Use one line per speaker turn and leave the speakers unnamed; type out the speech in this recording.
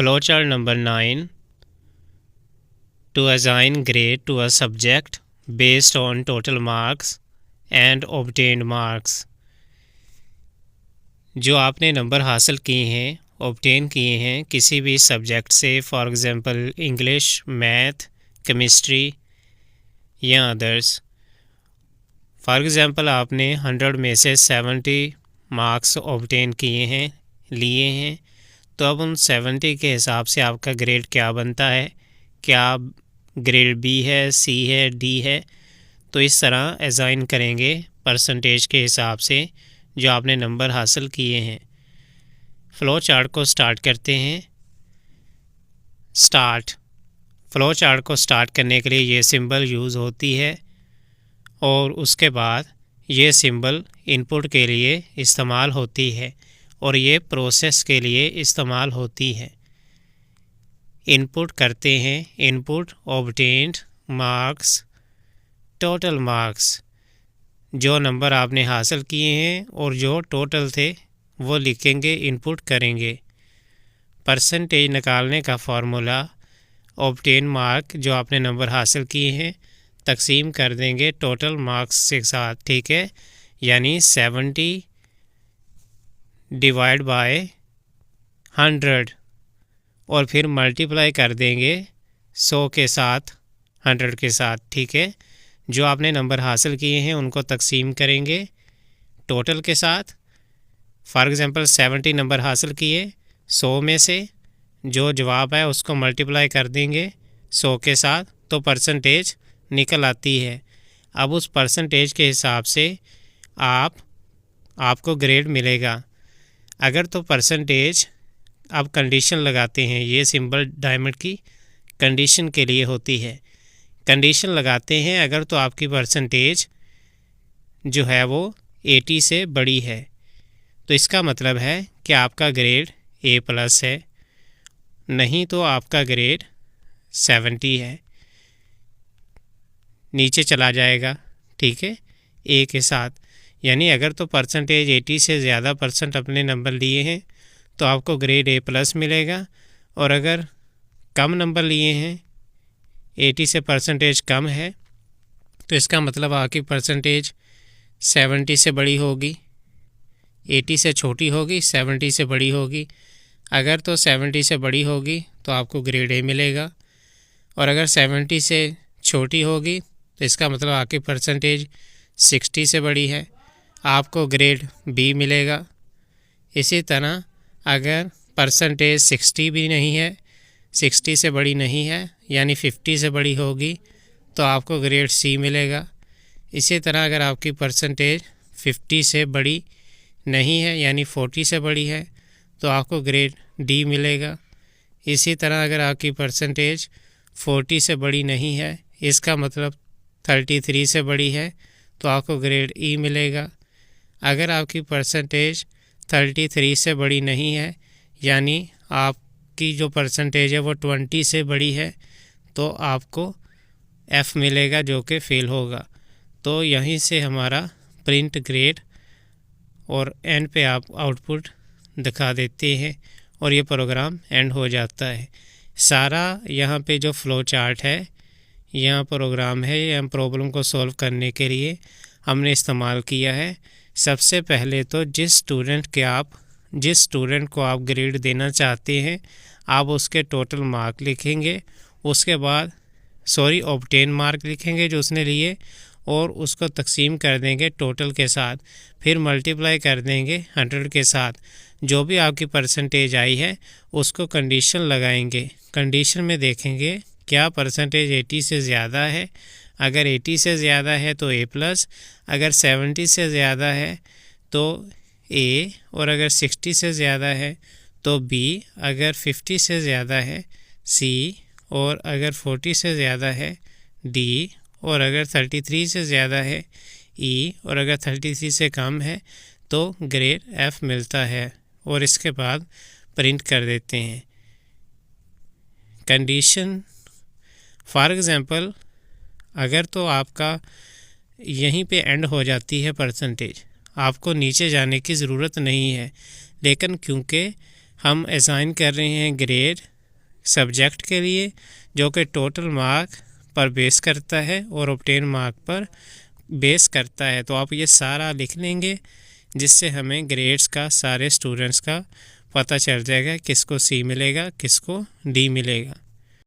Flowchart number 9. To assign grade to a subject based on total marks and obtained marks. जो आपने number हासिल किए हैं, obtain किए हैं किसी भी सब्जेक्ट से, for example English, math, chemistry या अदर्स। फॉर एग्ज़ाम्पल आपने 100 में से 70 मार्क्स ऑब्टेन किए हैं, लिए हैं, तो अब उन 70 के हिसाब से आपका ग्रेड क्या बनता है, क्या ग्रेड बी है, सी है, डी है। तो इस तरह असाइन करेंगे परसेंटेज के हिसाब से जो आपने नंबर हासिल किए हैं। फ़्लो चार्ट को स्टार्ट करते हैं। स्टार्ट फ़्लो चार्ट को स्टार्ट करने के लिए ये सिंबल यूज़ होती है और उसके बाद ये सिंबल इनपुट के लिए इस्तेमाल होती है और ये प्रोसेस के लिए इस्तेमाल होती है। इनपुट करते हैं, input obtained marks, total marks, जो नंबर आपने हासिल किए हैं और जो टोटल थे वो लिखेंगे, इनपुट करेंगे। परसेंटेज निकालने का फार्मूला ऑब्टेन मार्क जो आपने नंबर हासिल किए हैं तकसीम कर देंगे टोटल मार्क्स के साथ, ठीक है। यानी 70 डिवाइड बाय 100 और फिर मल्टीप्लाई कर देंगे 100 के साथ, 100 के साथ, ठीक है। जो आपने नंबर हासिल किए हैं उनको तकसीम करेंगे टोटल के साथ। फॉर एग्ज़ाम्पल 70 नंबर हासिल किए, 100 में से जो जवाब है उसको मल्टीप्लाई कर देंगे 100 के साथ, तो परसेंटेज निकल आती है। अब उस परसेंटेज के हिसाब से आपको ग्रेड मिलेगा। अगर तो परसेंटेज अब कंडीशन लगाते हैं, ये सिंबल डायमंड की कंडीशन के लिए होती है। कंडीशन लगाते हैं अगर तो आपकी परसेंटेज जो है वो 80 से बड़ी है तो इसका मतलब है कि आपका ग्रेड A+ है, नहीं तो आपका ग्रेड 70 है, नीचे चला जाएगा, ठीक है, A के साथ। यानी अगर तो परसेंटेज 80 से ज़्यादा परसेंट अपने नंबर लिए हैं तो आपको ग्रेड A+ मिलेगा, और अगर कम नंबर लिए हैं, 80 से परसेंटेज कम है, तो इसका मतलब आपकी परसेंटेज 70 से बड़ी होगी, 80 से छोटी होगी, 70 से बड़ी होगी। अगर तो 70 से बड़ी होगी तो आपको ग्रेड A मिलेगा, और अगर 70 से छोटी होगी तो इसका मतलब आपकी परसेंटेज 60 से बड़ी है, आपको ग्रेड B मिलेगा। इसी तरह अगर परसेंटेज 60 भी नहीं है, 60 से बड़ी नहीं है, यानी 50 से बड़ी होगी तो आपको ग्रेड C मिलेगा। इसी तरह अगर आपकी परसेंटेज 50 से बड़ी नहीं है, यानी 40 से बड़ी है, तो आपको ग्रेड D मिलेगा। इसी तरह अगर आपकी परसेंटेज 40 से बड़ी नहीं है, इसका मतलब 33 से बड़ी है, तो आपको ग्रेड E मिलेगा। अगर आपकी परसेंटेज 33 से बड़ी नहीं है, यानी आपकी जो परसेंटेज है वो 20 से बड़ी है, तो आपको F मिलेगा जो कि फ़ेल होगा। तो यहीं से हमारा प्रिंट ग्रेड और एंड पे आप आउटपुट दिखा देते हैं और ये प्रोग्राम एंड हो जाता है। सारा यहाँ पे जो फ़्लो चार्ट है, यहाँ प्रोग्राम है, यहाँ प्रॉब्लम को सॉल्व करने के लिए हमने इस्तेमाल किया है। सबसे पहले तो जिस स्टूडेंट को आप ग्रेड देना चाहते हैं आप उसके टोटल मार्क लिखेंगे, उसके बाद ऑब्टेन मार्क लिखेंगे जो उसने लिए, और उसको तकसीम कर देंगे टोटल के साथ, फिर मल्टीप्लाई कर देंगे 100 के साथ। जो भी आपकी परसेंटेज आई है उसको कंडीशन लगाएंगे, कंडीशन में देखेंगे क्या परसेंटेज 80 से ज़्यादा है। अगर 80 से ज़्यादा है तो A+, अगर 70 से ज़्यादा है तो A, और अगर 60 से ज़्यादा है तो B, अगर 50 से ज़्यादा है C, और अगर 40 से ज़्यादा है D, और अगर 33 से ज़्यादा है E, और अगर 33 से कम है तो ग्रेड F मिलता है, और इसके बाद प्रिंट कर देते हैं। कंडीशन फॉर एग्ज़ाम्पल अगर तो आपका यहीं पे एंड हो जाती है परसेंटेज, आपको नीचे जाने की ज़रूरत नहीं है, लेकिन क्योंकि हम असाइन कर रहे हैं ग्रेड सब्जेक्ट के लिए, जो कि टोटल मार्क पर बेस करता है और ऑब्टेन मार्क पर बेस करता है। तो आप ये सारा लिख लेंगे, जिससे हमें ग्रेड्स का सारे स्टूडेंट्स का पता चल जाएगा, किसको सी मिलेगा, किसको डी मिलेगा।